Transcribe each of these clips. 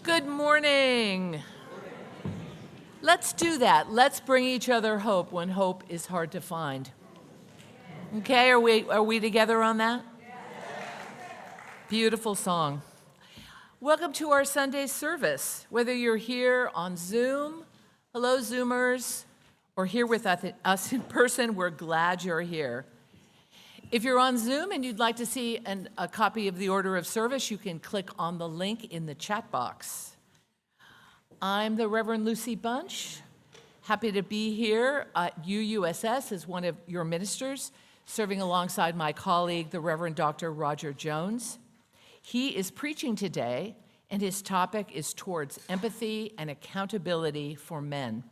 Good morning. Let's do that. Let's bring each other hope when hope is hard to find. Okay, are we together on that? Beautiful song. Welcome to our Sunday service. Whether you're here on Zoom, hello Zoomers, or here with us in person, we're glad you're here. If you're on Zoom and you'd like to see a copy of the order of service, you can click on the link in the chat box. I'm the Rev Lucy Bunch. Happy to be here at UUSS as one of your ministers, serving alongside my colleague, the Reverend Dr. Roger Jones. He is preaching today, and his topic is towards empathy and accountability for men.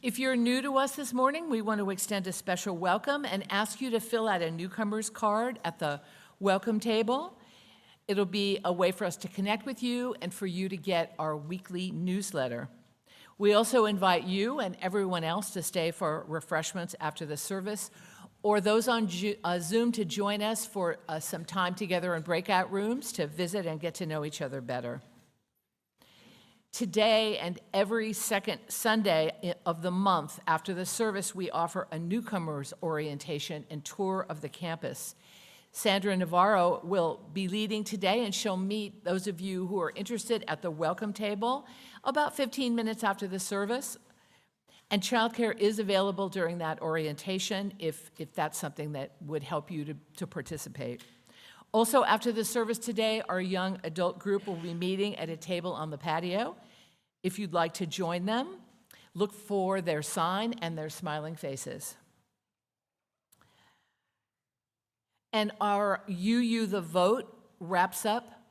If you're new to us this morning, we want to extend a special welcome and ask you to fill out a newcomer's card at the welcome table. It'll be a way for us to connect with you and for you to get our weekly newsletter. We also invite you and everyone else to stay for refreshments after the service, or those on Zoom to join us for some time together in breakout rooms to visit and get to know each other better. Today and every second Sunday of the month after the service, we offer a newcomer's orientation and tour of the campus. Sandra Navarro will be leading today, and she'll meet those of you who are interested at the welcome table about 15 minutes after the service. And childcare is available during that orientation if that's something that would help you to participate. Also, after the service today, our young adult group will be meeting at a table on the patio. If you'd like to join them, look for their sign and their smiling faces. And our UU The Vote wraps up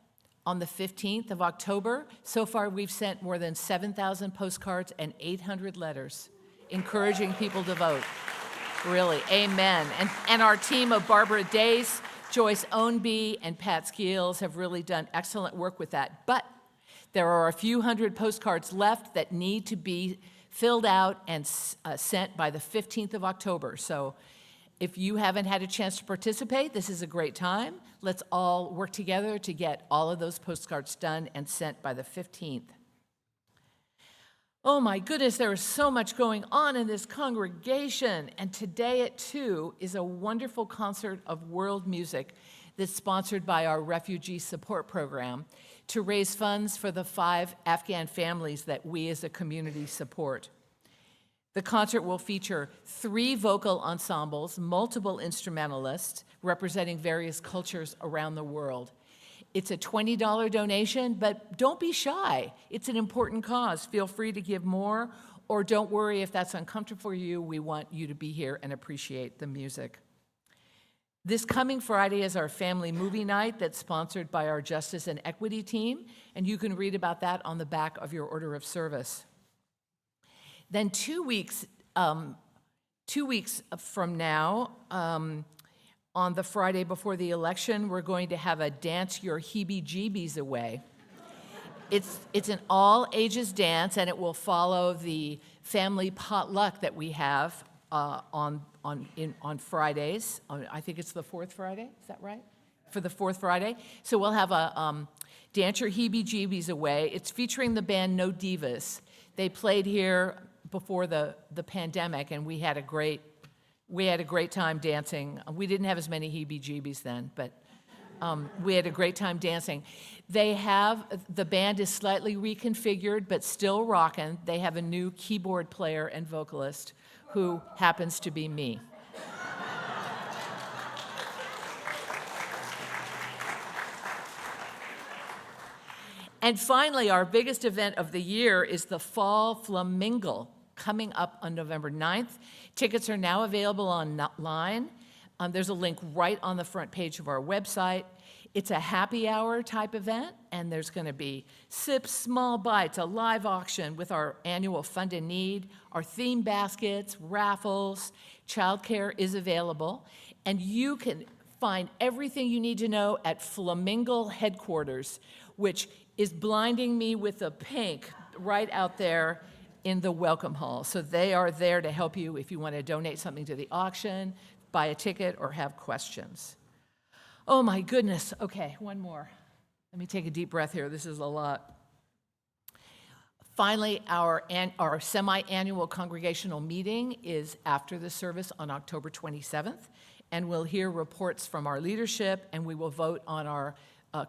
on the 15th of October. So far, we've sent more than 7,000 postcards and 800 letters encouraging people to vote. Really, amen. And our team of Barbara Dace, Joyce Ownby, and Pat Skeels have really done excellent work with that. But there are a few hundred postcards left that need to be filled out and sent by the 15th of October. So if you haven't had a chance to participate, this is a great time. Let's all work together to get all of those postcards done and sent by the 15th. Oh my goodness, there is so much going on in this congregation. And today at 2 is a wonderful concert of world music that's sponsored by our Refugee Support Program to raise funds for the 5 Afghan families that we as a community support. The concert will feature 3 vocal ensembles, multiple instrumentalists representing various cultures around the world. It's a $20 donation, but don't be shy. It's an important cause. Feel free to give more, or don't worry if that's uncomfortable for you. We want you to be here and appreciate the music. This coming Friday is our family movie night that's sponsored by our Justice and Equity team, and you can read about that on the back of your order of service. Then 2 weeks from now, on the Friday before the election, we're going to have a Dance Your Heebie-Jeebies Away. It's an all-ages dance, and it will follow the family potluck that we have on Fridays. I think it's the 4th Friday, is that right? For the 4th Friday. So we'll have a Dance Your Heebie-Jeebies Away. It's featuring the band No Divas. They played here before the pandemic, and we had a great time dancing. We didn't have as many heebie-jeebies then, but we had a great time dancing. The band is slightly reconfigured, but still rocking. They have a new keyboard player and vocalist who happens to be me. And finally, our biggest event of the year is the Fall Flamingle, coming up on November 9th. Tickets are now available online. There's a link right on the front page of our website. It's a happy hour type event, and there's going to be sips, small bites, a live auction with our annual Fund and Need, our theme baskets, raffles. Childcare is available, and you can find everything you need to know at Flamingle headquarters, which is blinding me with the pink right out there in the welcome hall. So they are there to help you if you want to donate something to the auction, buy a ticket, or have questions. Oh my goodness. Okay, one more. Let me take a deep breath here. This is a lot. Finally, our semi-annual congregational meeting is after the service on October 27th, and we'll hear reports from our leadership, and we will vote on our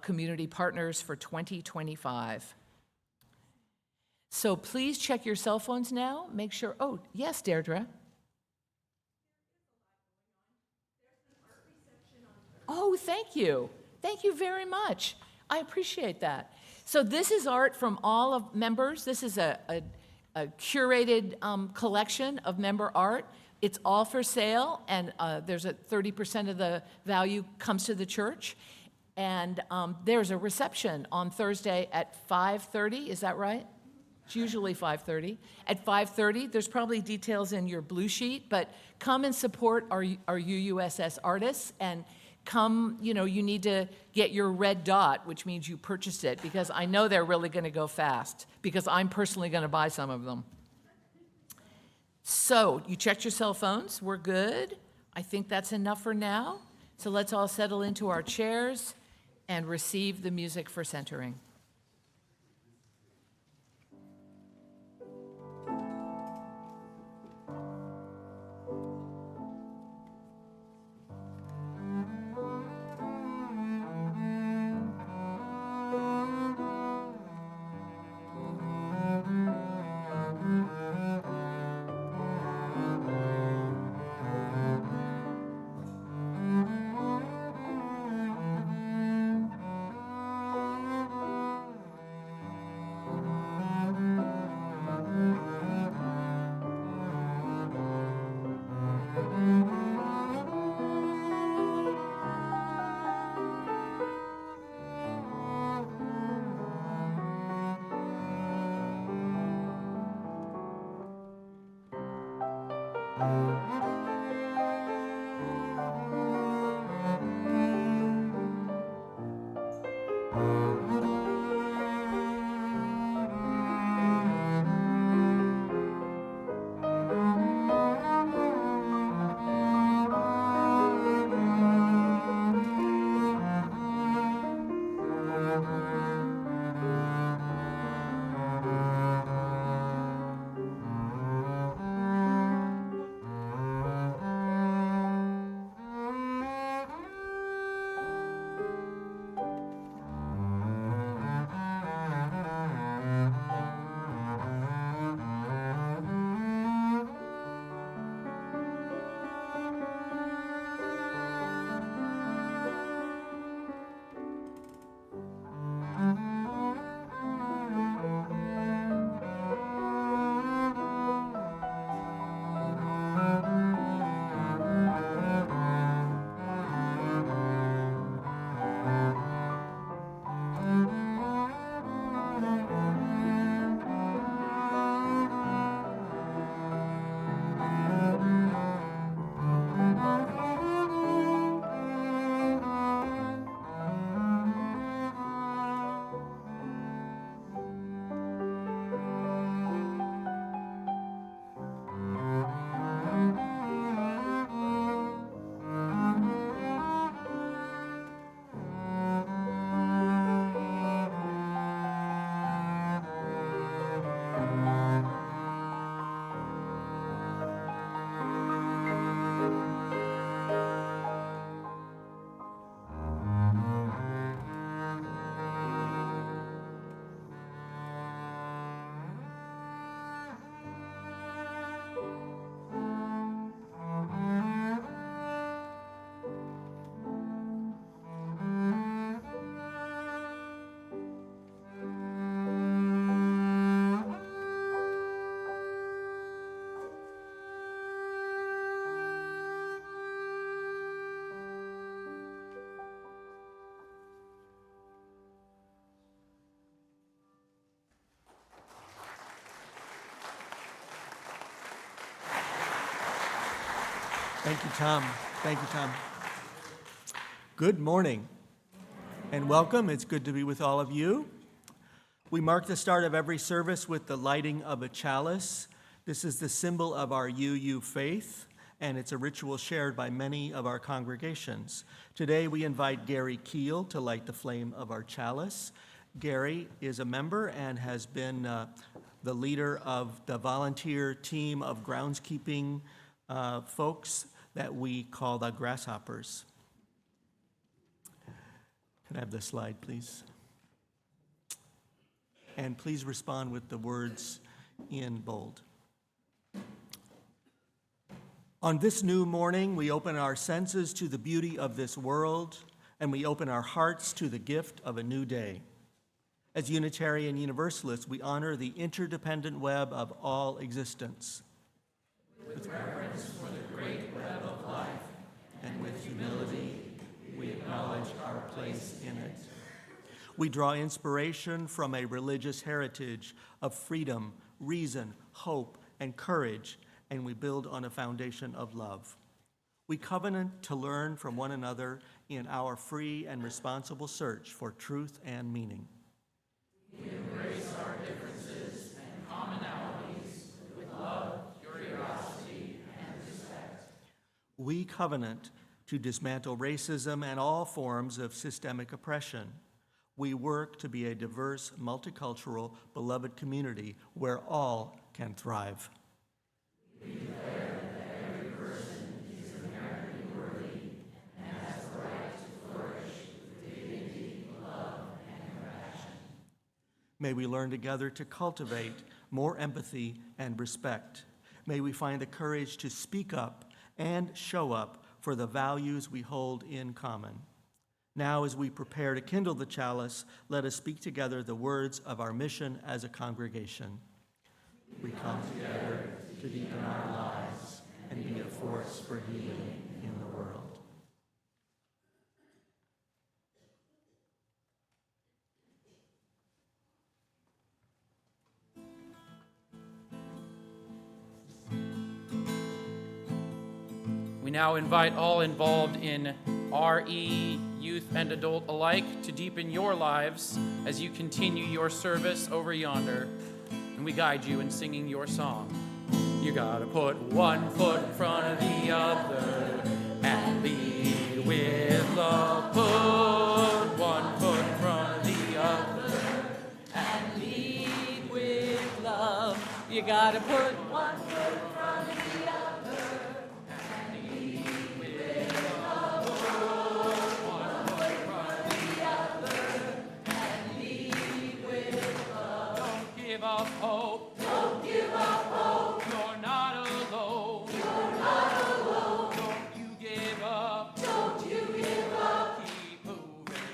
community partners for 2025. So please check your cell phones now. Make sure, oh, yes, Deirdre. Oh, thank you. Thank you very much. I appreciate that. So this is art from all of members. This is a curated collection of member art. It's all for sale, and there's a 30% of the value comes to the church. And there's a reception on Thursday at 5:30. Is that right? It's usually 5:30. At 5:30, there's probably details in your blue sheet, but come and support our UUSS artists, and come, you need to get your red dot, which means you purchased it, because I know they're really going to go fast, because I'm personally going to buy some of them. So, you checked your cell phones. We're good. I think that's enough for now. So let's all settle into our chairs and receive the music for centering. Thank you, Tom. Thank you, Tom. Good morning and welcome. It's good to be with all of you. We mark the start of every service with the lighting of a chalice. This is the symbol of our UU faith, and it's a ritual shared by many of our congregations. Today, we invite Gary Keel to light the flame of our chalice. Gary is a member and has been the leader of the volunteer team of groundskeeping folks that we call the Grasshoppers. Can I have the slide, please? And please respond with the words in bold. On this new morning, we open our senses to the beauty of this world, and we open our hearts to the gift of a new day. As Unitarian Universalists, we honor the interdependent web of all existence. With reverence for the great web of life, and with humility, we acknowledge our place in it. We draw inspiration from a religious heritage of freedom, reason, hope, and courage, and we build on a foundation of love. We covenant to learn from one another in our free and responsible search for truth and meaning. We embrace our differences and commonalities with love, curiosity, and respect. We covenant to dismantle racism and all forms of systemic oppression. We work to be a diverse, multicultural, beloved community where all can thrive. We declare that every person is inherently worthy and has the right to flourish with dignity, love, and compassion. May we learn together to cultivate more empathy and respect. May we find the courage to speak up and show up for the values we hold in common. Now, as we prepare to kindle the chalice, let us speak together the words of our mission as a congregation. We come together to deepen our lives and be a force for healing in the world. We now invite all involved in RE, youth and adult alike, to deepen your lives as you continue your service over yonder, and we guide you in singing your song. You gotta put one foot in front of the other and lead with love. Put one foot in front of the other And lead with love. You gotta put one foot in front of the other. And lead with love. Put one foot in front of the other. And lead with love. Don't give up hope. Don't give up hope. You're not alone. You're not alone. Don't you give up. Don't you give up. Keep moving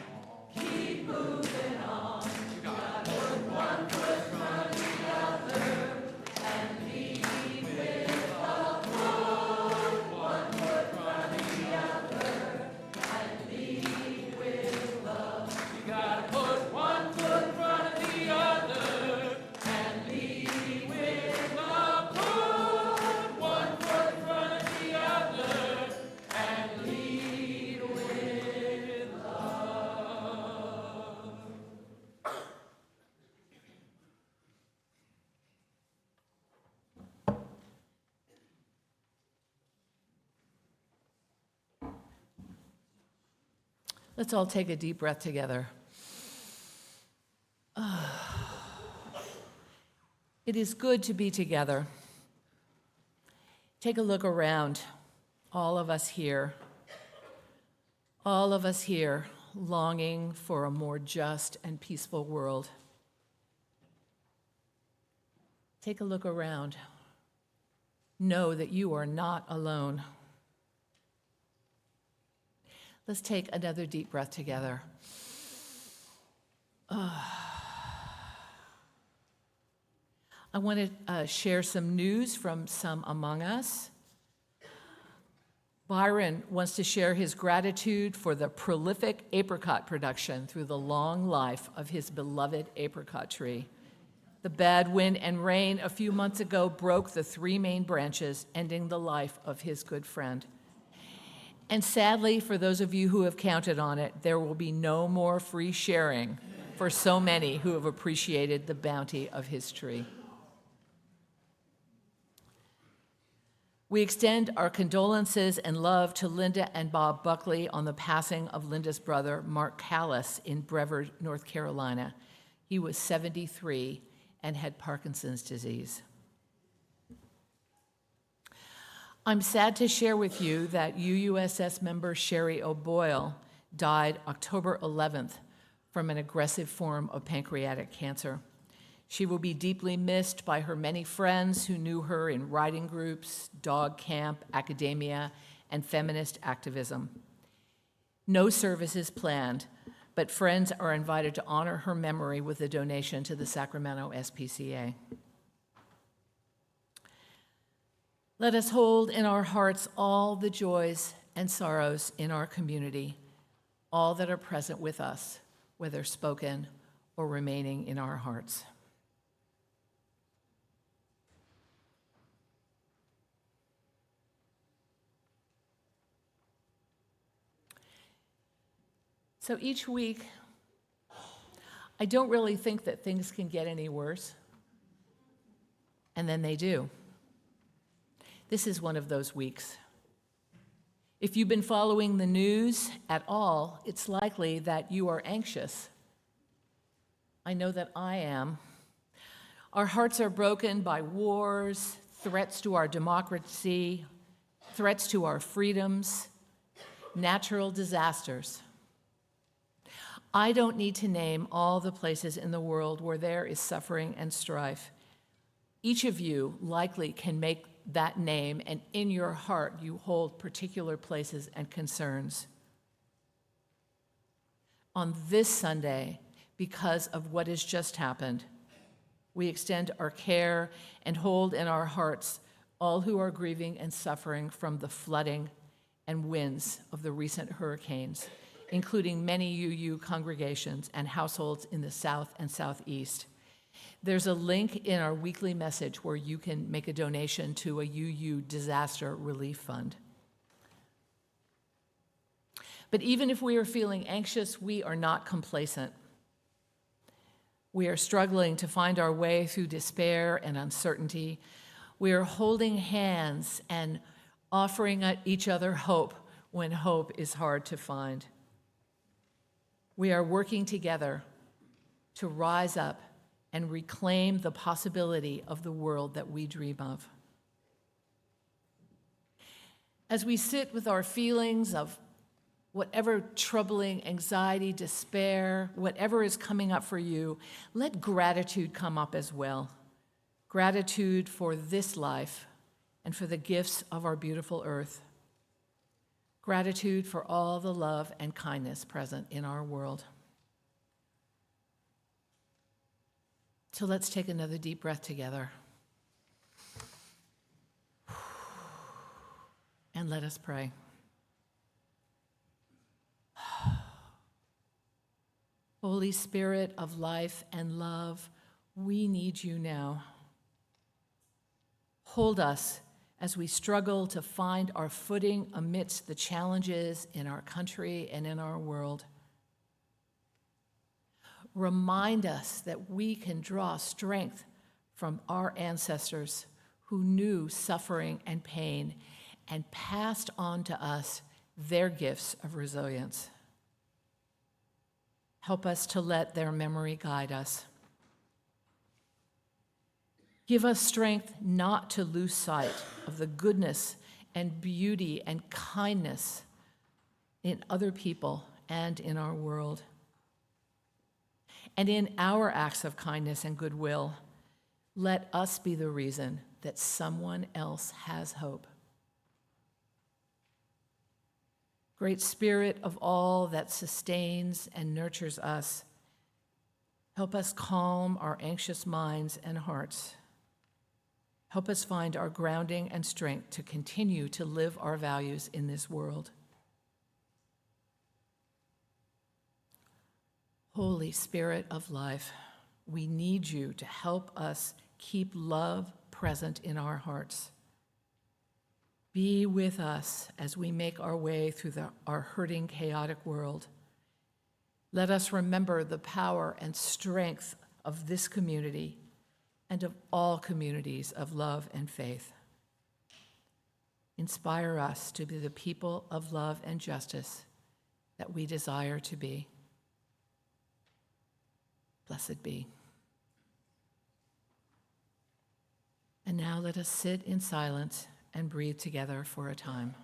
on. Keep moving on. You gotta Put one foot in front of the other. And lead with love. Put one foot in front of the other. And lead with love. You gotta put one foot in front of the other And lead with love. Put one foot in front of the other and lead with love. Let's all take a deep breath together. It is good to be together. Take a look around. All of us here longing for a more just and peaceful world. Take a look around. Know that you are not alone. Let's take another deep breath together. I want to share some news from some among us. Byron wants to share his gratitude for the prolific apricot production through the long life of his beloved apricot tree. The bad wind and rain a few months ago broke the three main branches, ending the life of his good friend. And sadly, for those of you who have counted on it, there will be no more free sharing for so many who have appreciated the bounty of his tree. We extend our condolences and love to Linda and Bob Buckley on the passing of Linda's brother, Mark Callis, in Brevard, North Carolina. He was 73 and had Parkinson's disease. I'm sad to share with you that UUSS member Sherry O'Boyle died October 11th from an aggressive form of pancreatic cancer. She will be deeply missed by her many friends who knew her in riding groups, dog camp, academia, and feminist activism. No service is planned, but friends are invited to honor her memory with a donation to the Sacramento SPCA. Let us hold in our hearts all the joys and sorrows in our community, all that are present with us, whether spoken or remaining in our hearts. So each week, I don't really think that things can get any worse, and then they do. This is one of those weeks. If you've been following the news at all, it's likely that you are anxious. I know that I am. Our hearts are broken by wars, threats to our democracy, threats to our freedoms, natural disasters. I don't need to name all the places in the world where there is suffering and strife. Each of you likely can make that name, and in your heart you hold particular places and concerns. On this Sunday, because of what has just happened, we extend our care and hold in our hearts all who are grieving and suffering from the flooding and winds of the recent hurricanes, including many UU congregations and households in the South and Southeast. There's a link in our weekly message where you can make a donation to a UU disaster relief fund. But even if we are feeling anxious, we are not complacent. We are struggling to find our way through despair and uncertainty. We are holding hands and offering each other hope when hope is hard to find. We are working together to rise up and reclaim the possibility of the world that we dream of. As we sit with our feelings of whatever troubling anxiety, despair, whatever is coming up for you, let gratitude come up as well. Gratitude for this life and for the gifts of our beautiful earth. Gratitude for all the love and kindness present in our world. So let's take another deep breath together. And let us pray. Holy Spirit of life and love, we need you now. Hold us as we struggle to find our footing amidst the challenges in our country and in our world. Remind us that we can draw strength from our ancestors who knew suffering and pain and passed on to us their gifts of resilience. Help us to let their memory guide us. Give us strength not to lose sight of the goodness and beauty and kindness in other people and in our world. And in our acts of kindness and goodwill, let us be the reason that someone else has hope. Great Spirit of all that sustains and nurtures us, help us calm our anxious minds and hearts. Help us find our grounding and strength to continue to live our values in this world. Holy Spirit of life, we need you to help us keep love present in our hearts. Be with us as we make our way through our hurting, chaotic world. Let us remember the power and strength of this community and of all communities of love and faith. inspire us to be the people of love and justice that we desire to be. Blessed be. And now let us sit in silence and breathe together for a time.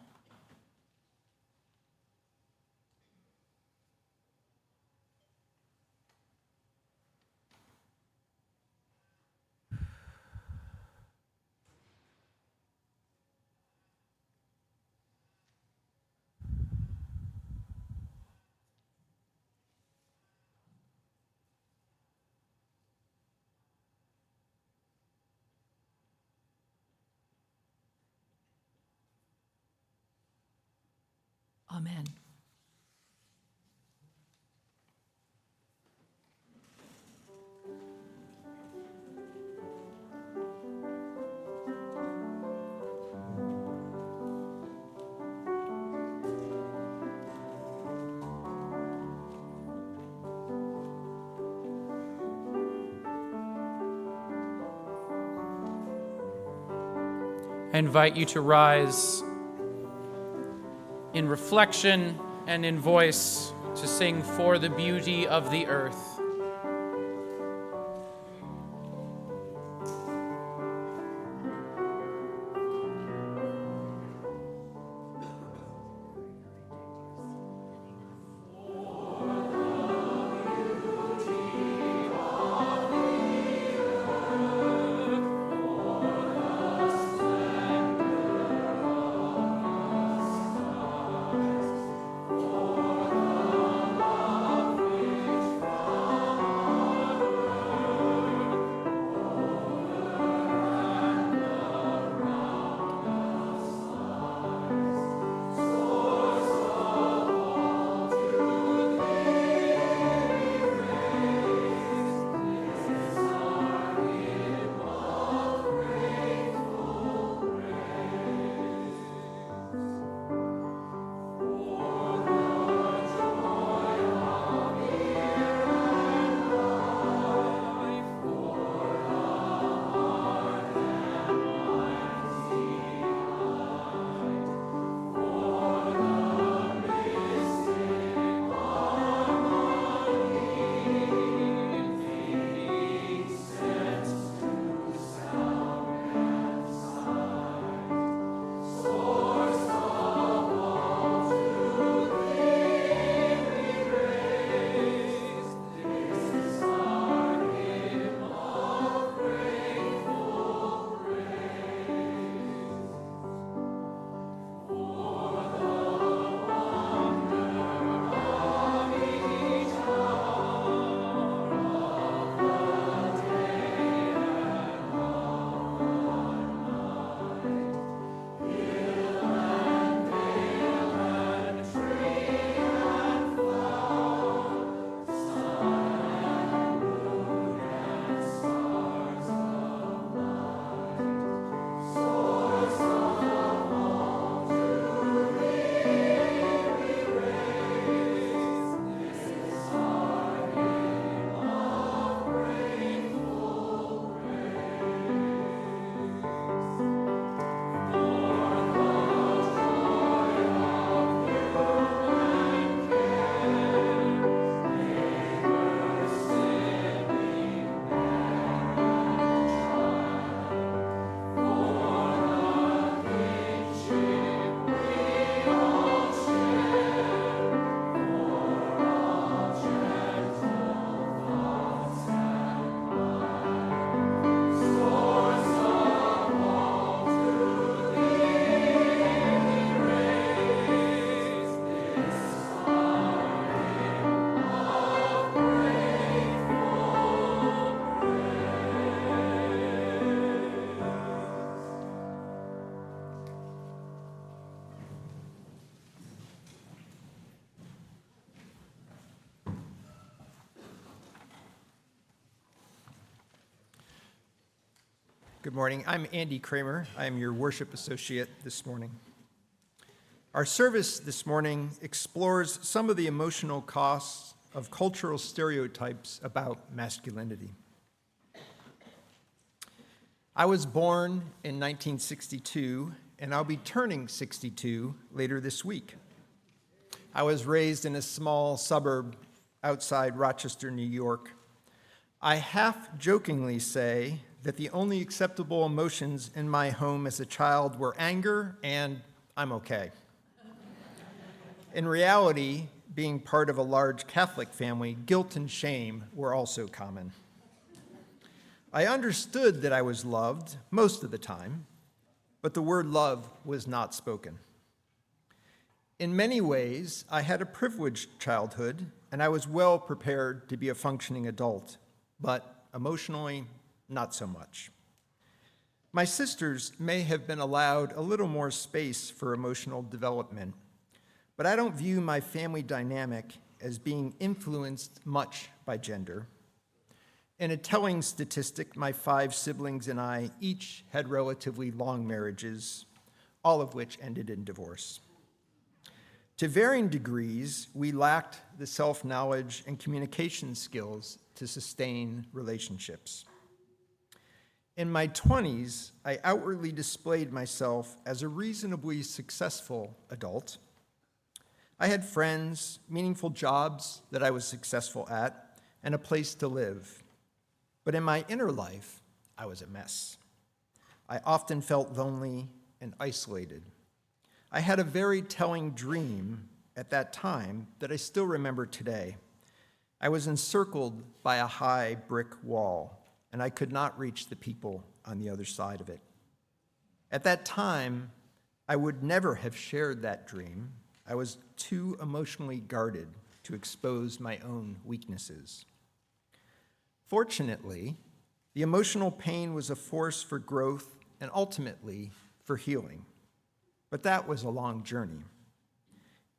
Amen. I invite you to rise in reflection and in voice to sing For the Beauty of the Earth. Good morning. I'm Andy Cramer. I'm your worship associate this morning. Our service this morning explores some of the emotional costs of cultural stereotypes about masculinity. I was born in 1962 and I'll be turning 62 later this week. I was raised in a small suburb outside Rochester, New York. I half-jokingly say that the only acceptable emotions in my home as a child were anger and I'm okay. In reality, being part of a large Catholic family, guilt and shame were also common. I understood that I was loved most of the time, but the word love was not spoken. In many ways, I had a privileged childhood, and I was well prepared to be a functioning adult, but emotionally, not so much. My sisters may have been allowed a little more space for emotional development, but I don't view my family dynamic as being influenced much by gender. In a telling statistic, my 5 siblings and I each had relatively long marriages, all of which ended in divorce. To varying degrees, we lacked the self-knowledge and communication skills to sustain relationships. In my 20s, I outwardly displayed myself as a reasonably successful adult. I had friends, meaningful jobs that I was successful at, and a place to live. But in my inner life, I was a mess. I often felt lonely and isolated. I had a very telling dream at that time that I still remember today. I was encircled by a high brick wall, and I could not reach the people on the other side of it. At that time, I would never have shared that dream. I was too emotionally guarded to expose my own weaknesses. Fortunately, the emotional pain was a force for growth and ultimately for healing. But that was a long journey.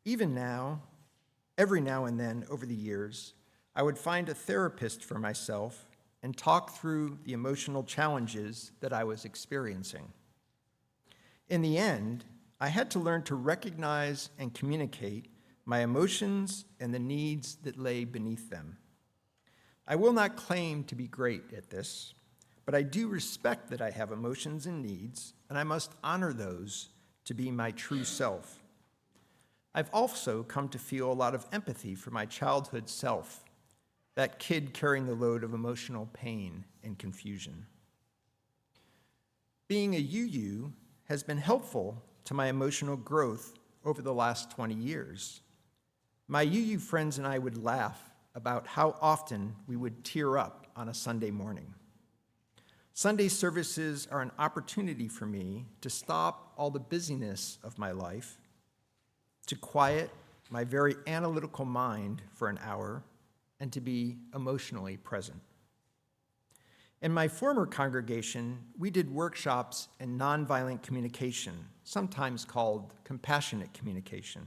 Even now, every now and then over the years, I would find a therapist for myself and talk through the emotional challenges that I was experiencing. In the end, I had to learn to recognize and communicate my emotions and the needs that lay beneath them. I will not claim to be great at this, but I do respect that I have emotions and needs, and I must honor those to be my true self. I've also come to feel a lot of empathy for my childhood self, that kid carrying the load of emotional pain and confusion. Being a UU has been helpful to my emotional growth over the last 20 years. My UU friends and I would laugh about how often we would tear up on a Sunday morning. Sunday services are an opportunity for me to stop all the busyness of my life, to quiet my very analytical mind for an hour, and to be emotionally present. In my former congregation, we did workshops in nonviolent communication, sometimes called compassionate communication.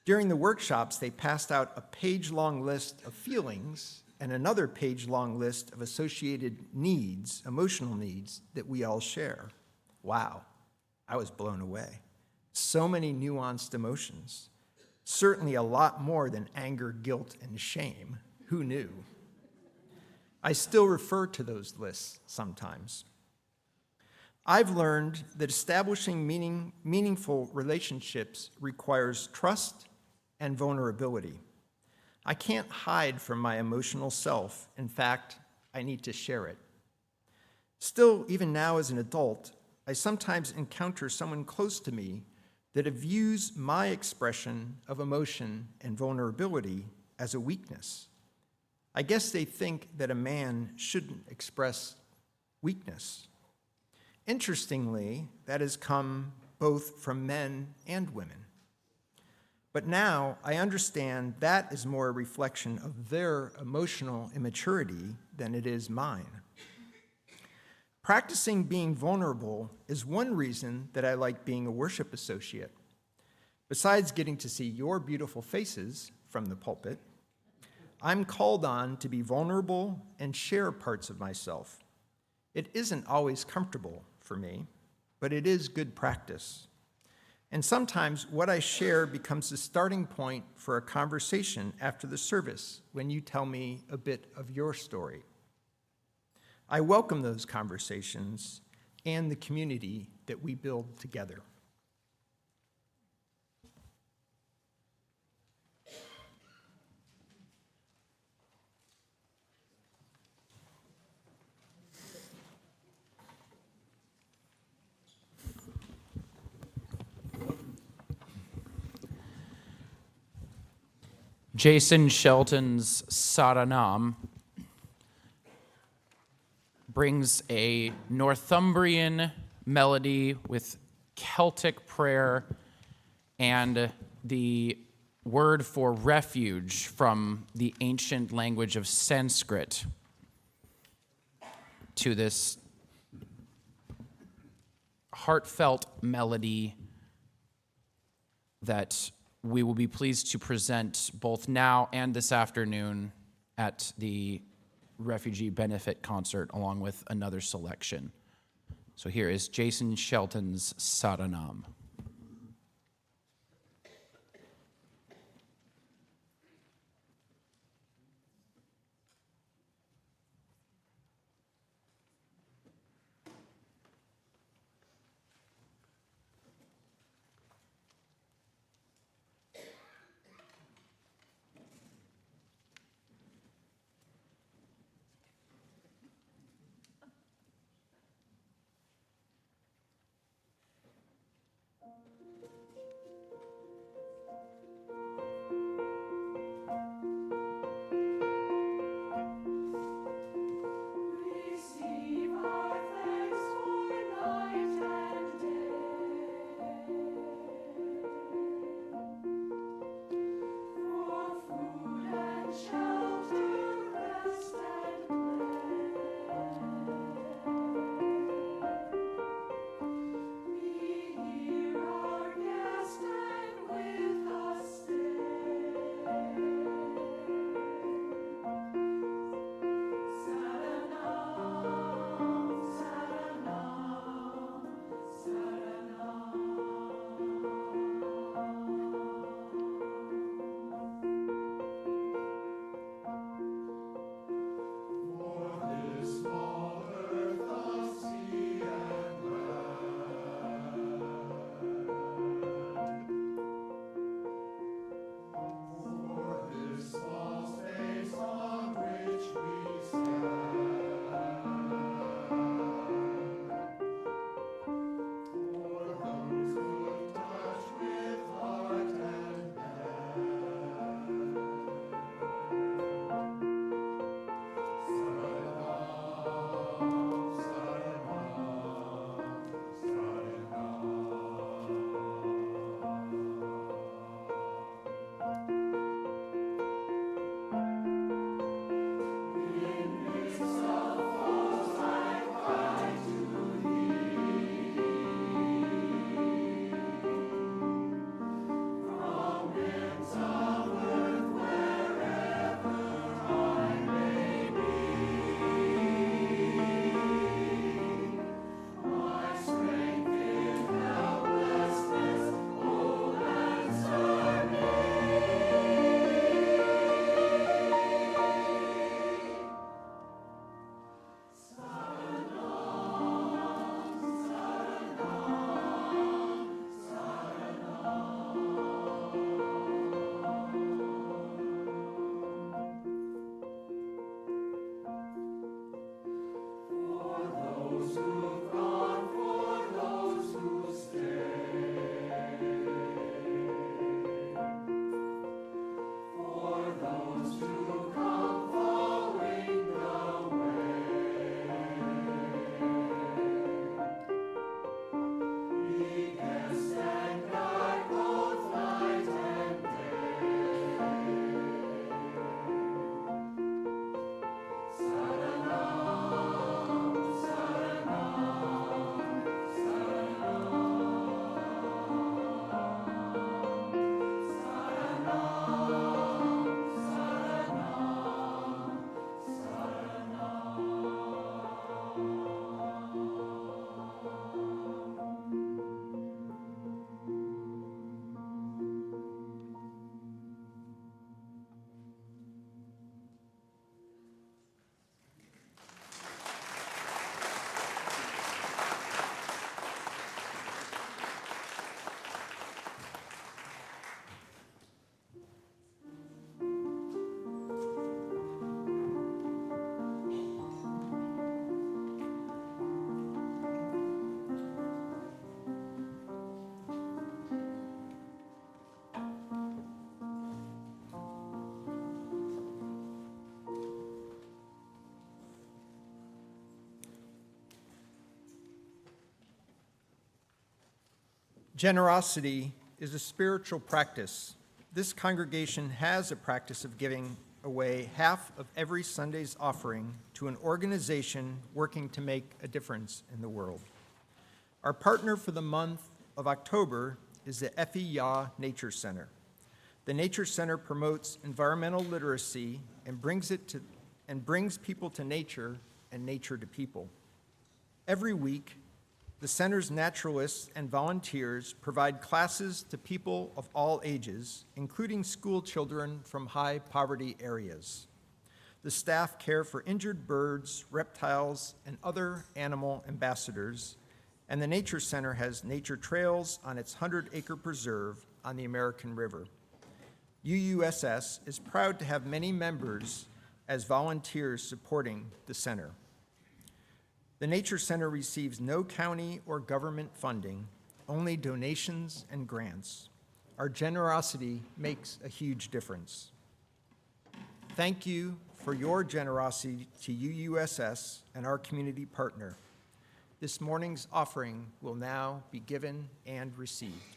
During the workshops, they passed out a page-long list of feelings and another page-long list of associated needs, emotional needs, that we all share. Wow, I was blown away. So many nuanced emotions. Certainly a lot more than anger, guilt, and shame. Who knew? I still refer to those lists sometimes. I've learned that establishing meaningful relationships requires trust and vulnerability. I can't hide from my emotional self. In fact, I need to share it. Still, even now as an adult, I sometimes encounter someone close to me that views my expression of emotion and vulnerability as a weakness. I guess they think that a man shouldn't express weakness. Interestingly, that has come both from men and women. But now I understand that is more a reflection of their emotional immaturity than it is mine. Practicing being vulnerable is one reason that I like being a worship associate. Besides getting to see your beautiful faces from the pulpit, I'm called on to be vulnerable and share parts of myself. It isn't always comfortable for me, but it is good practice. And sometimes what I share becomes the starting point for a conversation after the service when you tell me a bit of your story. I welcome those conversations, and the community that we build together. Jason Shelton's Saranam brings a Northumbrian melody with Celtic prayer and the word for refuge from the ancient language of Sanskrit to this heartfelt melody that we will be pleased to present both now and this afternoon at the Refugee Benefit Concert, along with another selection. So here is Jason Shelton's Saranam. Generosity is a spiritual practice. This congregation has a practice of giving away half of every Sunday's offering to an organization working to make a difference in the world. Our partner for the month of October is the FEYA Nature Center. The Nature Center promotes environmental literacy and brings people to nature and nature to people. Every week, the center's naturalists and volunteers provide classes to people of all ages, including school children from high poverty areas. The staff care for injured birds, reptiles, and other animal ambassadors, and the Nature Center has nature trails on its 100-acre preserve on the American River. UUSS is proud to have many members as volunteers supporting the center. The Nature Center receives no county or government funding, only donations and grants. Our generosity makes a huge difference. Thank you for your generosity to UUSS and our community partner. This morning's offering will now be given and received.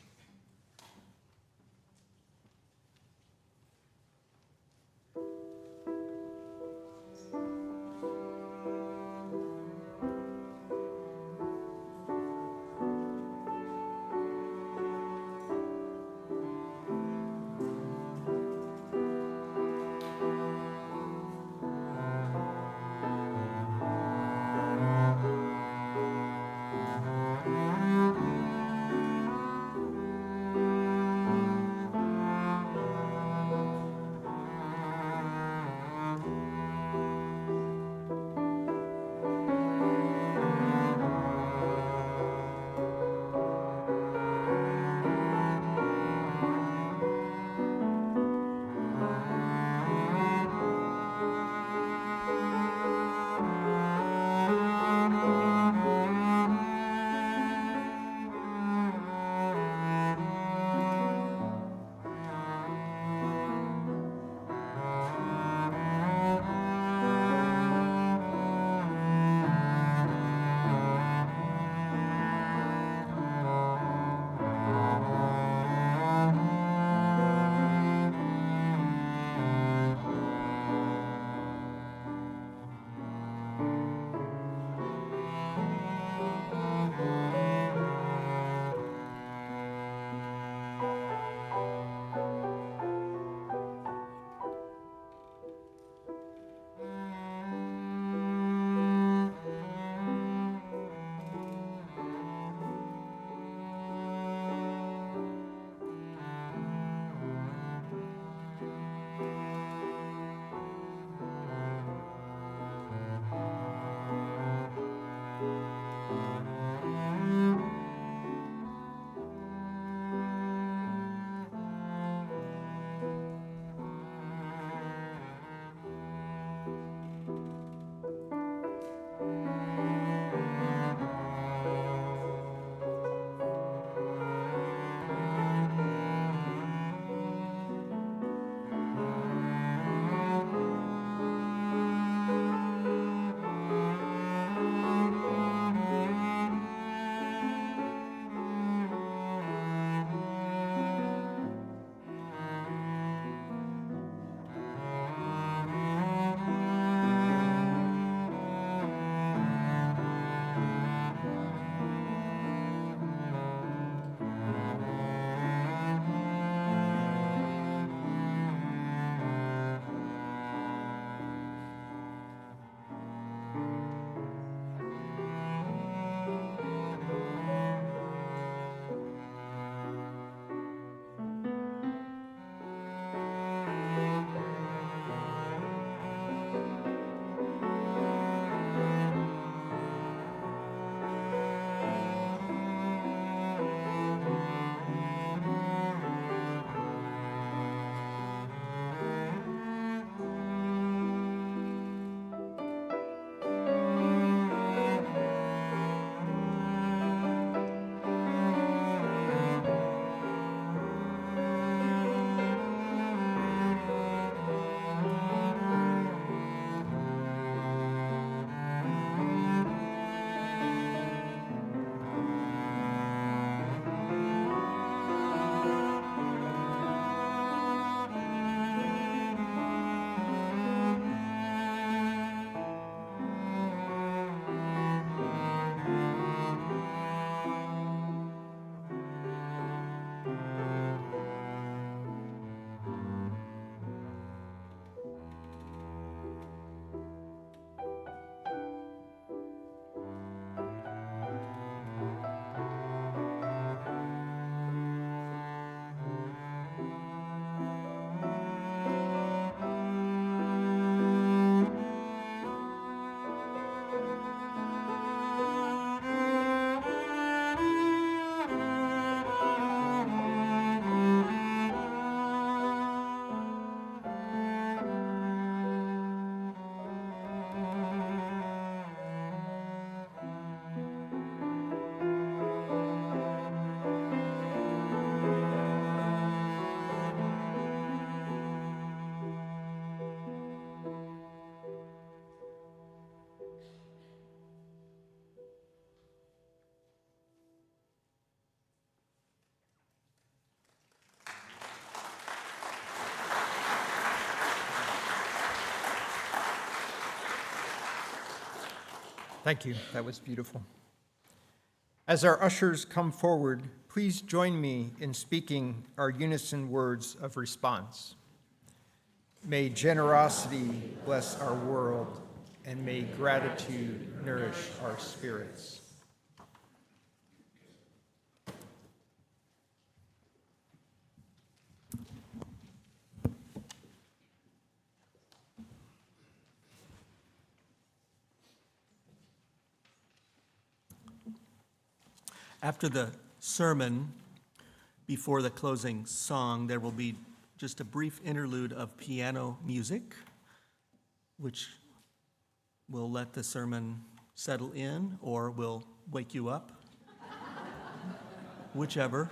Thank you. That was beautiful. As our ushers come forward, please join me in speaking our unison words of response. May generosity bless our world, and may gratitude nourish our spirits. After the sermon, before the closing song, there will be just a brief interlude of piano music, which will let the sermon settle in or will wake you up, whichever.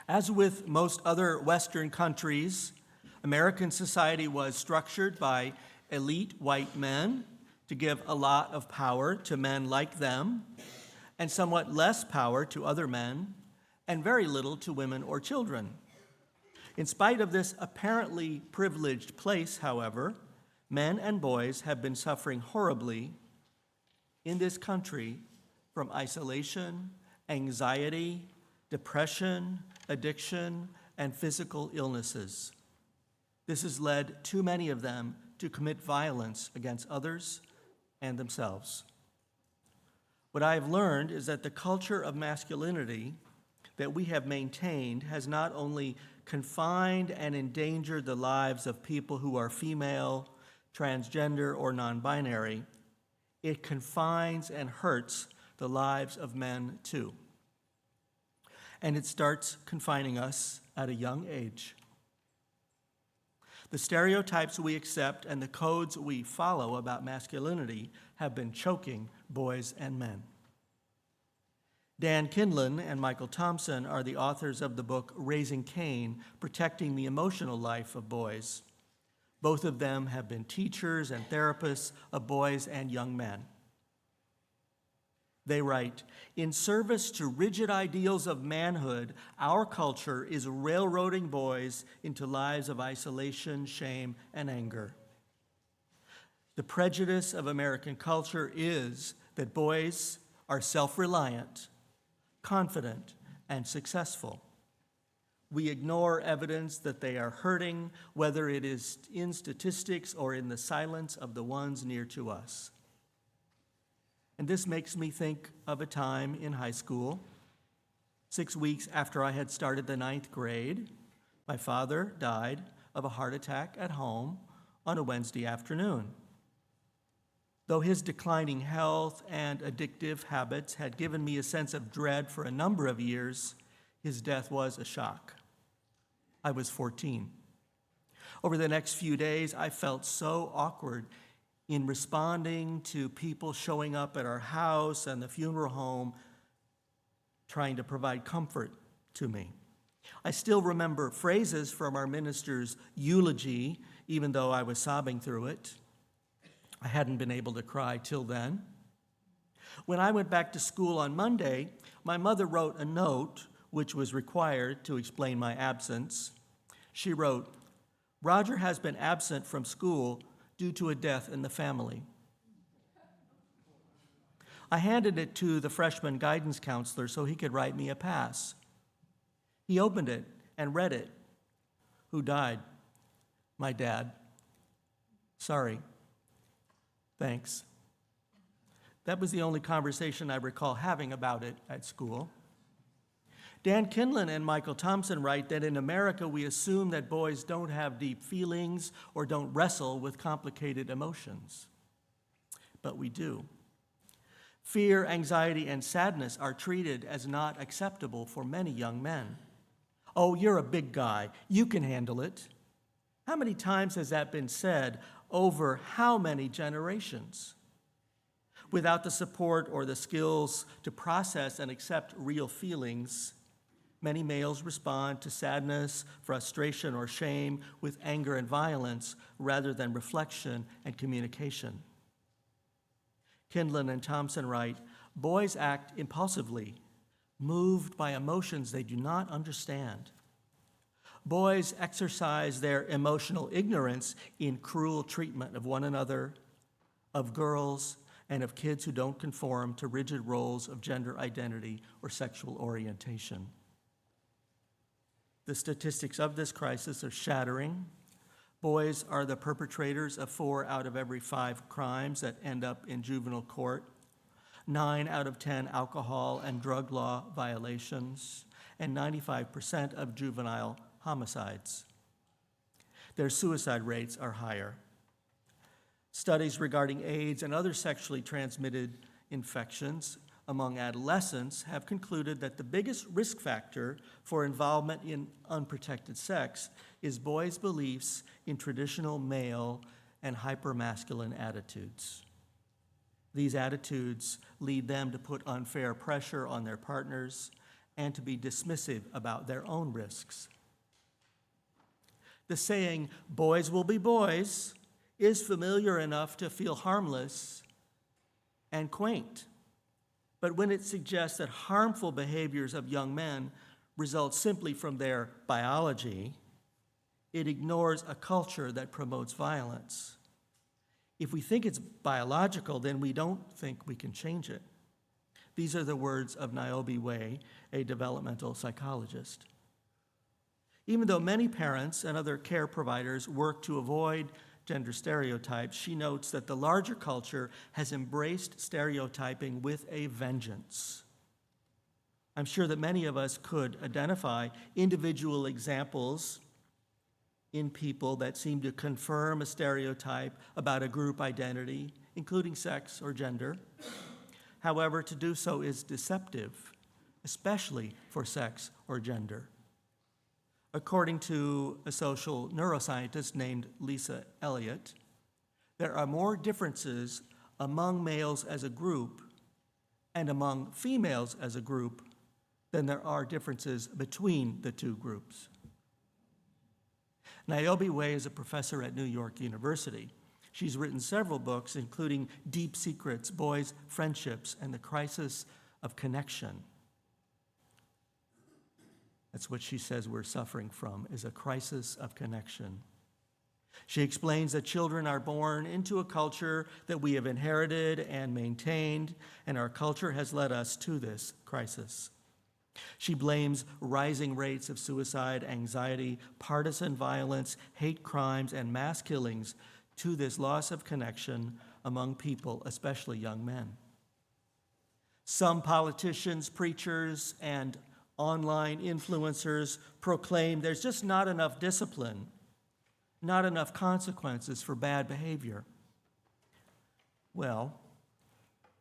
As with most other Western countries, American society was structured by elite white men to give a lot of power to men like them, and somewhat less power to other men, and very little to women or children. In spite of this apparently privileged place, however, men and boys have been suffering horribly in this country from isolation, anxiety, depression, addiction, and physical illnesses. This has led too many of them to commit violence against others and themselves. What I have learned is that the culture of masculinity that we have maintained has not only confined and endangered the lives of people who are female, transgender, or non-binary, it confines and hurts the lives of men too. And it starts confining us at a young age. The stereotypes we accept and the codes we follow about masculinity have been choking boys and men. Dan Kindlon and Michael Thompson are the authors of the book Raising Cain, Protecting the Emotional Life of Boys. Both of them have been teachers and therapists of boys and young men. They write, "In service to rigid ideals of manhood, our culture is railroading boys into lives of isolation, shame, and anger. The prejudice of American culture is that boys are self-reliant, confident, and successful. We ignore evidence that they are hurting, whether it is in statistics or in the silence of the ones near to us." And this makes me think of a time in high school. 6 weeks after I had started the 9th grade, my father died of a heart attack at home on a Wednesday afternoon. Though his declining health and addictive habits had given me a sense of dread for a number of years, his death was a shock. I was 14. Over the next few days, I felt so awkward in responding to people showing up at our house and the funeral home trying to provide comfort to me. I still remember phrases from our minister's eulogy, even though I was sobbing through it. I hadn't been able to cry till then. When I went back to school on Monday, my mother wrote a note, which was required to explain my absence. She wrote, "Roger has been absent from school due to a death in the family." I handed it to the freshman guidance counselor so he could write me a pass. He opened it and read it. "Who died?" "My dad." "Sorry." "Thanks." That was the only conversation I recall having about it at school. Dan Kindlon and Michael Thompson write that in America we assume that boys don't have deep feelings or don't wrestle with complicated emotions. But we do. Fear, anxiety, and sadness are treated as not acceptable for many young men. "Oh, you're a big guy. You can handle it." How many times has that been said over how many generations? Without the support or the skills to process and accept real feelings, many males respond to sadness, frustration, or shame with anger and violence rather than reflection and communication. Kindlon and Thompson write, "Boys act impulsively, moved by emotions they do not understand. Boys exercise their emotional ignorance in cruel treatment of one another, of girls, and of kids who don't conform to rigid roles of gender identity or sexual orientation. The statistics of this crisis are shattering. Boys are the perpetrators of 4 out of every 5 crimes that end up in juvenile court, 9 out of 10 alcohol and drug law violations, and 95% of juvenile homicides. Their suicide rates are higher. Studies regarding AIDS and other sexually transmitted infections among adolescents have concluded that the biggest risk factor for involvement in unprotected sex is boys' beliefs in traditional male and hypermasculine attitudes. These attitudes lead them to put unfair pressure on their partners and to be dismissive about their own risks. The saying, "boys will be boys," is familiar enough to feel harmless and quaint. But when it suggests that harmful behaviors of young men result simply from their biology, it ignores a culture that promotes violence. If we think it's biological, then we don't think we can change it. These are the words of Niobe Way, a developmental psychologist. Even though many parents and other care providers work to avoid gender stereotypes, she notes that the larger culture has embraced stereotyping with a vengeance. I'm sure that many of us could identify individual examples in people that seem to confirm a stereotype about a group identity, including sex or gender. However, to do so is deceptive, especially for sex or gender. According to a social neuroscientist named Lisa Elliott, there are more differences among males as a group and among females as a group than there are differences between the two groups. Niobe Way is a professor at New York University. She's written several books, including Deep Secrets, Boys' Friendships, and the Crisis of Connection. That's what she says we're suffering from, is a crisis of connection. She explains that children are born into a culture that we have inherited and maintained, and our culture has led us to this crisis. She blames rising rates of suicide, anxiety, partisan violence, hate crimes, and mass killings to this loss of connection among people, especially young men. Some politicians, preachers, and online influencers proclaim there's just not enough discipline, not enough consequences for bad behavior. Well,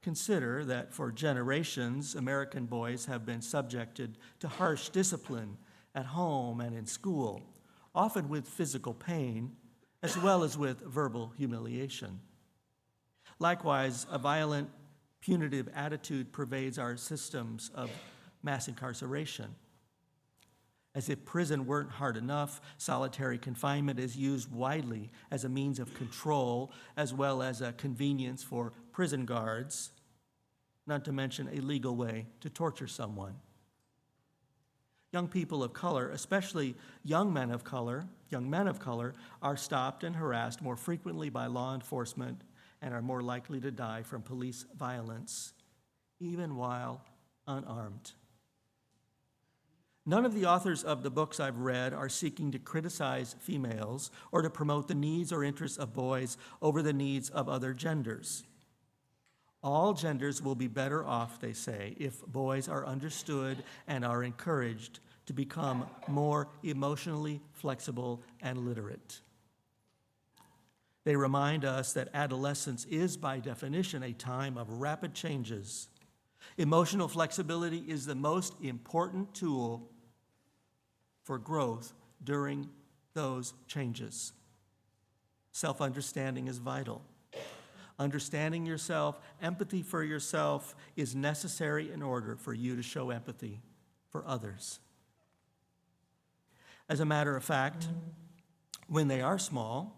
consider that for generations, American boys have been subjected to harsh discipline at home and in school, often with physical pain, as well as with verbal humiliation. Likewise, a violent, punitive attitude pervades our systems of mass incarceration. As if prison weren't hard enough, solitary confinement is used widely as a means of control, as well as a convenience for prison guards, not to mention a legal way to torture someone. Young people of color, especially young men of color, are stopped and harassed more frequently by law enforcement and are more likely to die from police violence, even while unarmed. None of the authors of the books I've read are seeking to criticize females or to promote the needs or interests of boys over the needs of other genders. All genders will be better off, they say, if boys are understood and are encouraged to become more emotionally flexible and literate. They remind us that adolescence is, by definition, a time of rapid changes. Emotional flexibility is the most important tool for growth during those changes. Self-understanding is vital. Understanding yourself, empathy for yourself is necessary in order for you to show empathy for others. As a matter of fact, when they are small,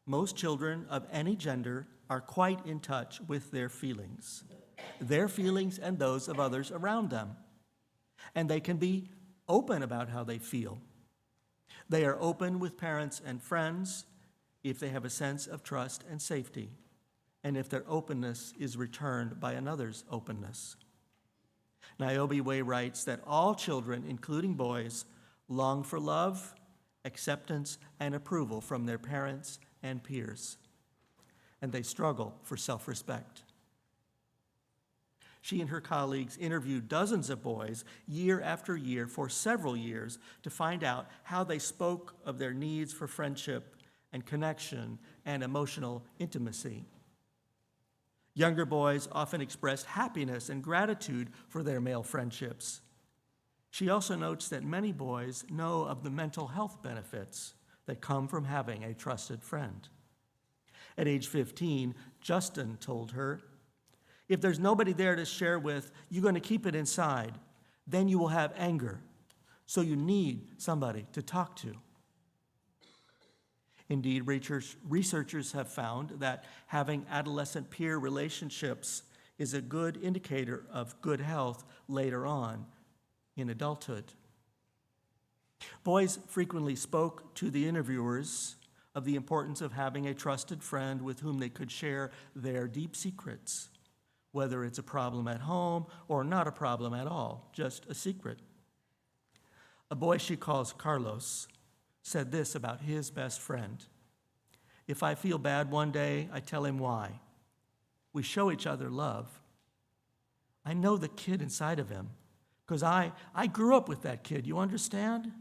most children of any gender are quite in touch with their feelings and those of others around them. And they can be open about how they feel. They are open with parents and friends if they have a sense of trust and safety, and if their openness is returned by another's openness. Niobe Way writes that all children, including boys, long for love, acceptance, and approval from their parents and peers, and they struggle for self-respect. She and her colleagues interviewed dozens of boys year after year for several years to find out how they spoke of their needs for friendship and connection and emotional intimacy. Younger boys often expressed happiness and gratitude for their male friendships. She also notes that many boys know of the mental health benefits that come from having a trusted friend. At age 15, Justin told her, "If there's nobody there to share with, you're going to keep it inside. Then you will have anger. So you need somebody to talk to." Indeed, researchers have found that having adolescent peer relationships is a good indicator of good health later on in adulthood. Boys frequently spoke to the interviewers of the importance of having a trusted friend with whom they could share their deep secrets, whether it's a problem at home or not a problem at all, just a secret. A boy she calls Carlos said this about his best friend: "If I feel bad one day, I tell him why. We show each other love. I know the kid inside of him, because I grew up with that kid, you understand?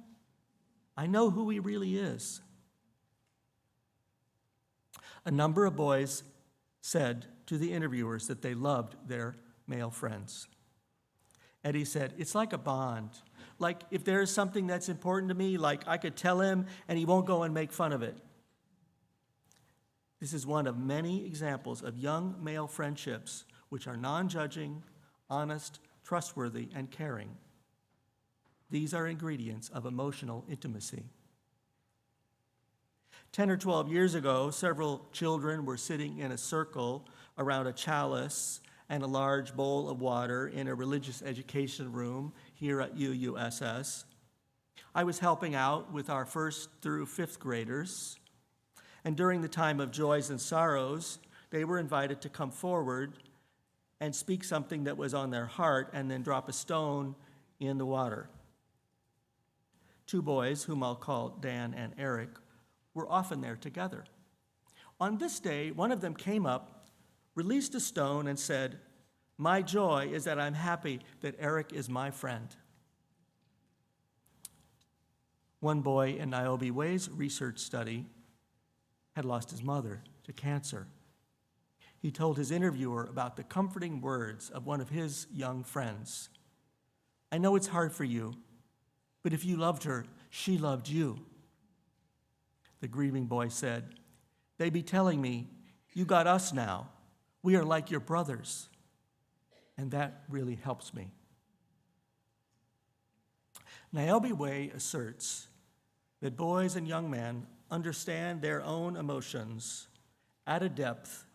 I know who he really is." A number of boys said to the interviewers that they loved their male friends. Eddie said, "It's like a bond. Like if there is something that's important to me, like I could tell him and he won't go and make fun of it." This is one of many examples of young male friendships which are non-judging, honest, trustworthy, and caring. These are ingredients of emotional intimacy. 10 or 12 years ago, several children were sitting in a circle around a chalice and a large bowl of water in a religious education room here at UUSS. I was helping out with our 1st through 5th graders, and during the time of joys and sorrows, they were invited to come forward and speak something that was on their heart and then drop a stone in the water. 2 boys, whom I'll call Dan and Eric, were often there together. On this day, one of them came up, released a stone, and said, "My joy is that I'm happy that Eric is my friend." One boy in Niobe Way's research study had lost his mother to cancer. He told his interviewer about the comforting words of one of his young friends. "I know it's hard for you, but if you loved her, she loved you." The grieving boy said, "They be telling me, 'You got us now. We are like your brothers.' And that really helps me." Niobe Way asserts that boys and young men understand their own emotions at a depth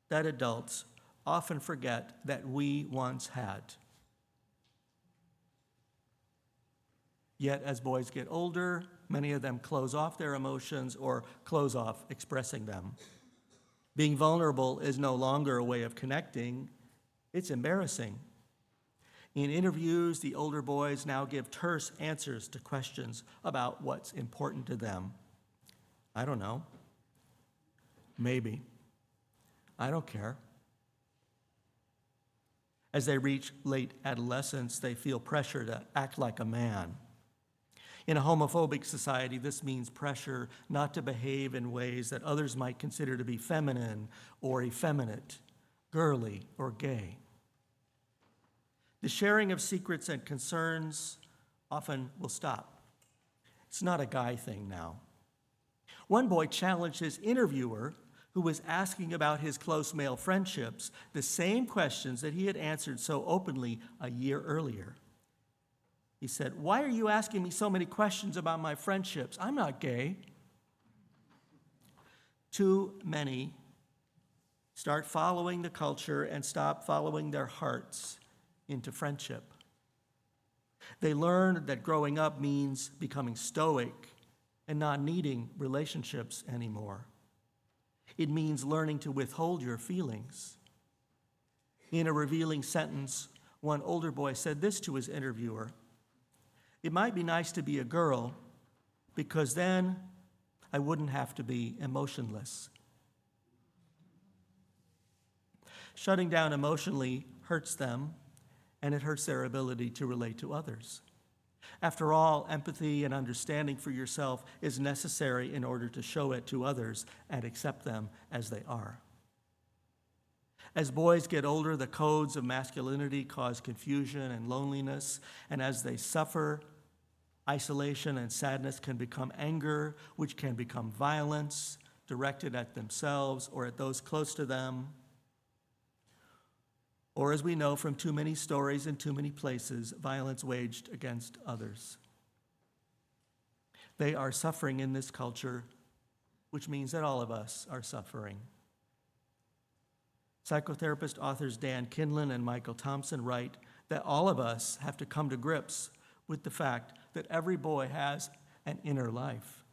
that adults often forget that we once had. Yet, as boys get older, many of them close off their emotions or close off expressing them. Being vulnerable is no longer a way of connecting, it's embarrassing. In interviews, the older boys now give terse answers to questions about what's important to them. "I don't know. Maybe. I don't care." As they reach late adolescence, they feel pressure to act like a man. In a homophobic society, this means pressure not to behave in ways that others might consider to be feminine or effeminate, girly or gay. The sharing of secrets and concerns often will stop. It's not a guy thing now. One boy challenged his interviewer, who was asking about his close male friendships, the same questions that he had answered so openly a year earlier. He said, "Why are you asking me so many questions about my friendships? I'm not gay." Too many start following the culture and stop following their hearts into friendship. They learn that growing up means becoming stoic and not needing relationships anymore. It means learning to withhold your feelings. In a revealing sentence, one older boy said this to his interviewer: "It might be nice to be a girl, because then I wouldn't have to be emotionless." Shutting down emotionally hurts them, and it hurts their ability to relate to others. After all, empathy and understanding for yourself is necessary in order to show it to others and accept them as they are. As boys get older, the codes of masculinity cause confusion and loneliness, and as they suffer, isolation and sadness can become anger, which can become violence directed at themselves or at those close to them. Or, as we know from too many stories in too many places, violence waged against others. They are suffering in this culture, which means that all of us are suffering. Psychotherapist authors Dan Kinlan and Michael Thompson write that all of us have to come to grips with the fact that every boy has an inner life.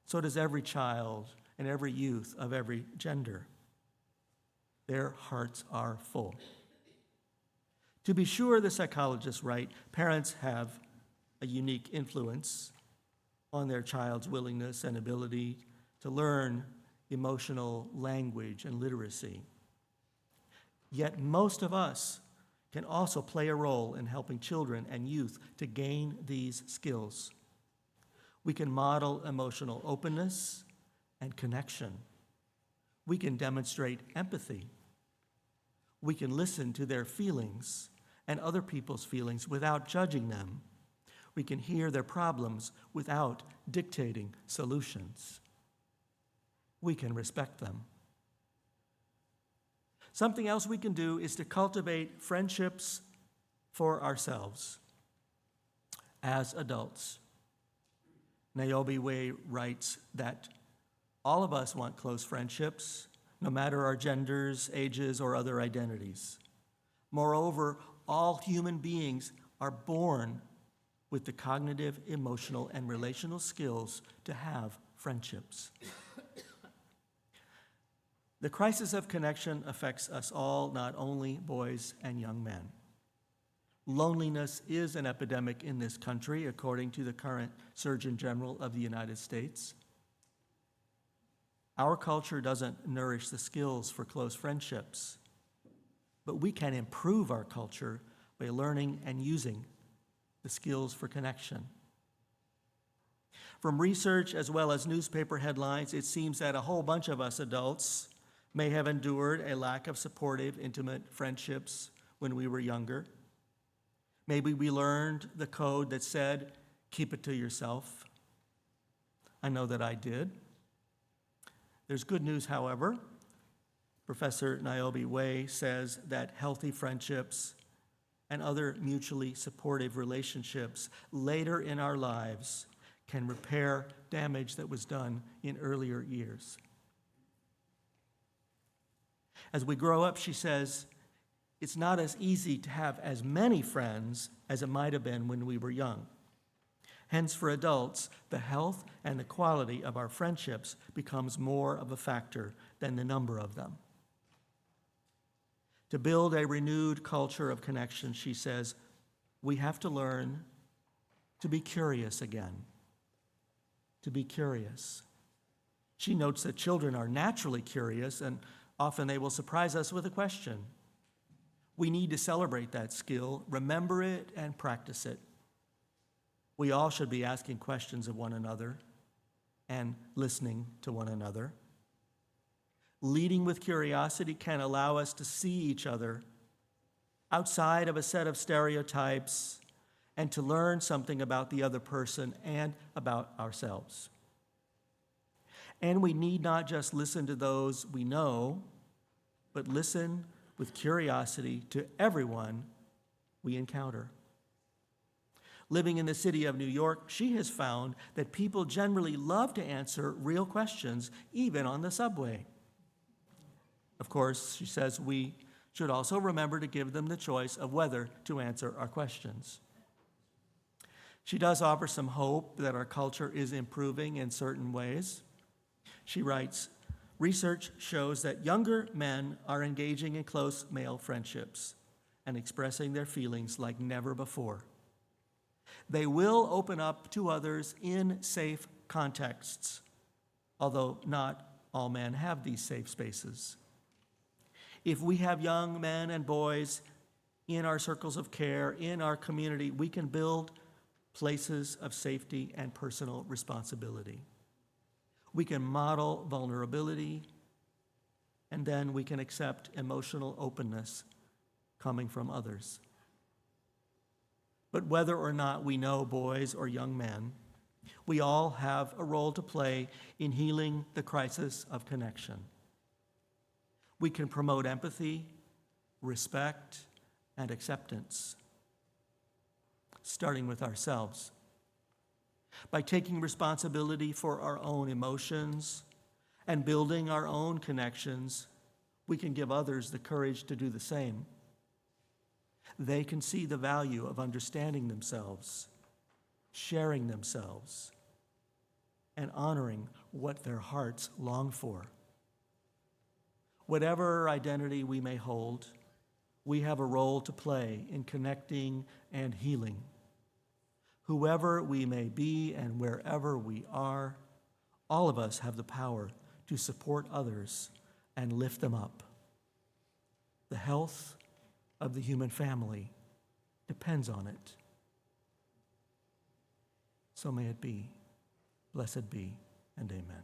So does every child and every youth of every gender. Their hearts are full. To be sure, the psychologists write, parents have a unique influence on their child's willingness and ability to learn emotional language and literacy. Yet most of us can also play a role in helping children and youth to gain these skills. We can model emotional openness and connection. We can demonstrate empathy. We can listen to their feelings and other people's feelings without judging them. We can hear their problems without dictating solutions. We can respect them. Something else we can do is to cultivate friendships for ourselves as adults. Niobe Way writes that all of us want close friendships, no matter our genders, ages, or other identities. Moreover, all human beings are born with the cognitive, emotional, and relational skills to have friendships. The crisis of connection affects us all, not only boys and young men. Loneliness is an epidemic in this country, according to the current Surgeon General of the United States. Our culture doesn't nourish the skills for close friendships, but we can improve our culture by learning and using the skills for connection. From research as well as newspaper headlines, it seems that a whole bunch of us adults may have endured a lack of supportive, intimate friendships when we were younger. Maybe we learned the code that said, keep it to yourself. I know that I did. There's good news, however. Professor Niobe Way says that healthy friendships and other mutually supportive relationships later in our lives can repair damage that was done in earlier years. As we grow up, she says, it's not as easy to have as many friends as it might have been when we were young. Hence, for adults, the health and the quality of our friendships becomes more of a factor than the number of them. To build a renewed culture of connection, she says, we have to learn to be curious again. To be curious. She notes that children are naturally curious, and often they will surprise us with a question. We need to celebrate that skill, remember it, and practice it. We all should be asking questions of one another and listening to one another. Leading with curiosity can allow us to see each other outside of a set of stereotypes and to learn something about the other person and about ourselves. And we need not just listen to those we know, but listen with curiosity to everyone we encounter. Living in the city of New York, she has found that people generally love to answer real questions, even on the subway. Of course, she says we should also remember to give them the choice of whether to answer our questions. She does offer some hope that our culture is improving in certain ways. She writes, research shows that younger men are engaging in close male friendships and expressing their feelings like never before. They will open up to others in safe contexts, although not all men have these safe spaces. If we have young men and boys in our circles of care, in our community, we can build places of safety and personal responsibility. We can model vulnerability, and then we can accept emotional openness coming from others. But whether or not we know boys or young men, we all have a role to play in healing the crisis of connection. We can promote empathy, respect, and acceptance, starting with ourselves. By taking responsibility for our own emotions and building our own connections, we can give others the courage to do the same. They can see the value of understanding themselves, sharing themselves, and honoring what their hearts long for. Whatever identity we may hold, we have a role to play in connecting and healing. Whoever we may be and wherever we are, all of us have the power to support others and lift them up. The health of the human family depends on it. So may it be. Blessed be, and amen.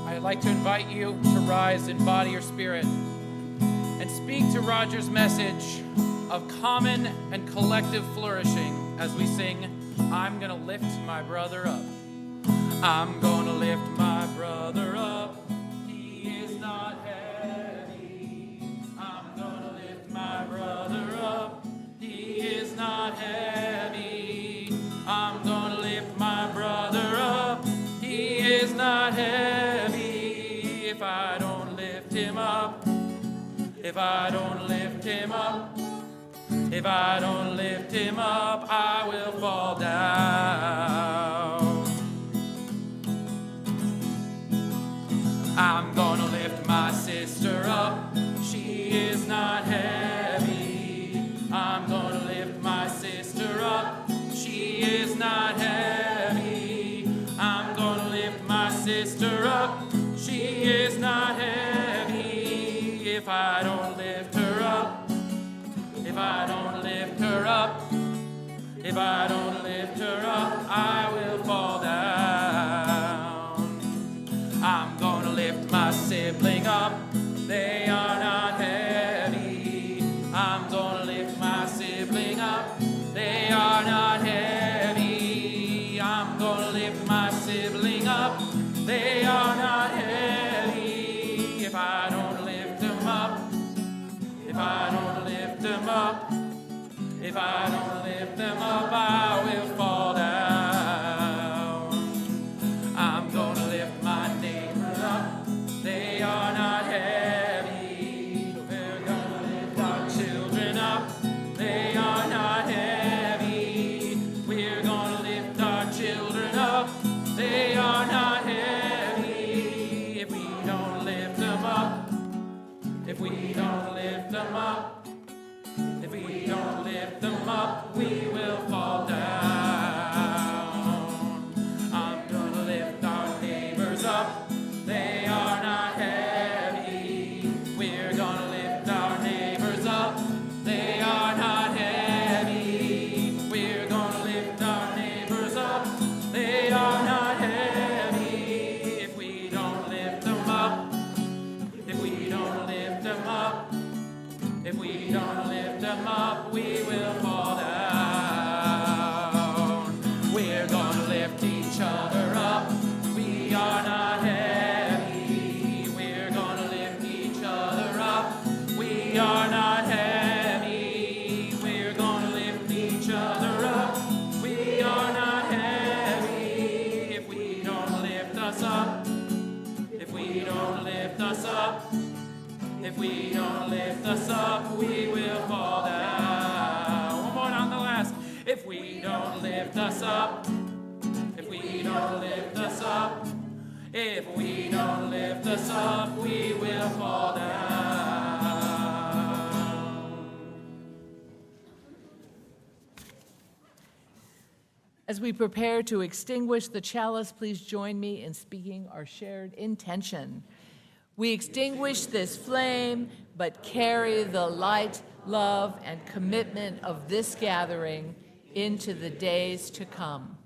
I'd like to invite you to rise in body or spirit and speak to Roger's message of common and collective flourishing as we sing, I'm gonna lift my brother up. I'm gonna lift my brother up. He is not heavy. I'm gonna lift my brother up. He is not heavy. I'm gonna lift my brother up. He is not heavy. If I don't lift him up, if I don't lift him up, if I don't lift him up, I will fall down. I'm gonna lift my sister up. She is not heavy. I'm gonna lift my sister up. She is not heavy. I'm gonna lift my sister up. She is not heavy. If I don't lift her up, if I don't lift her up, if I don't lift her up, I will fall down. I'm gonna lift my sibling up. They are not heavy. I'm gonna lift my sibling up. They are not heavy. I'm gonna lift my sibling up. They are not heavy. If I don't lift them up, if I don't lift them up, if I don't lift them up, I will fall down. I'm gonna lift my them up. If we don't lift them up, we will fall down. I'm gonna lift our neighbors up. They are not heavy. We're gonna lift our neighbors up. They are not heavy. We're gonna lift our neighbors up. They are not heavy. If we don't lift them up, if we don't lift them up, if we don't lift them up, we will fall down. We're gonna lift each other up. We are not heavy. We're gonna lift each other up. We are not heavy. We're gonna lift each other up. We are not heavy. If we don't lift us up, if we don't lift us up, if we don't lift us up, we will fall down. One more on the last. If we don't lift us up, if we don't lift us up, if we don't lift us up, we will fall down. As we prepare to extinguish the chalice, please join me in speaking our shared intention. We extinguish this flame, but carry the light, love, and commitment of this gathering into the days to come.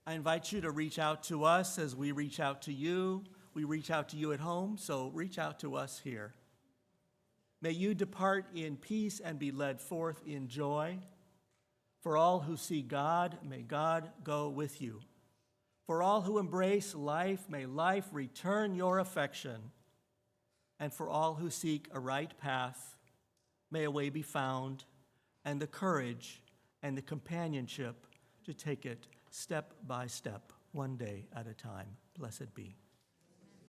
I invite you to reach out to us as we reach out to you. We reach out to you at home, so reach out to us here. May you depart in peace and be led forth in joy. For all who see God, may God go with you. For all who embrace life, may life return your affection. And for all who seek a right path, may a way be found, and the courage and the companionship to take it step by step, one day at a time. Blessed be.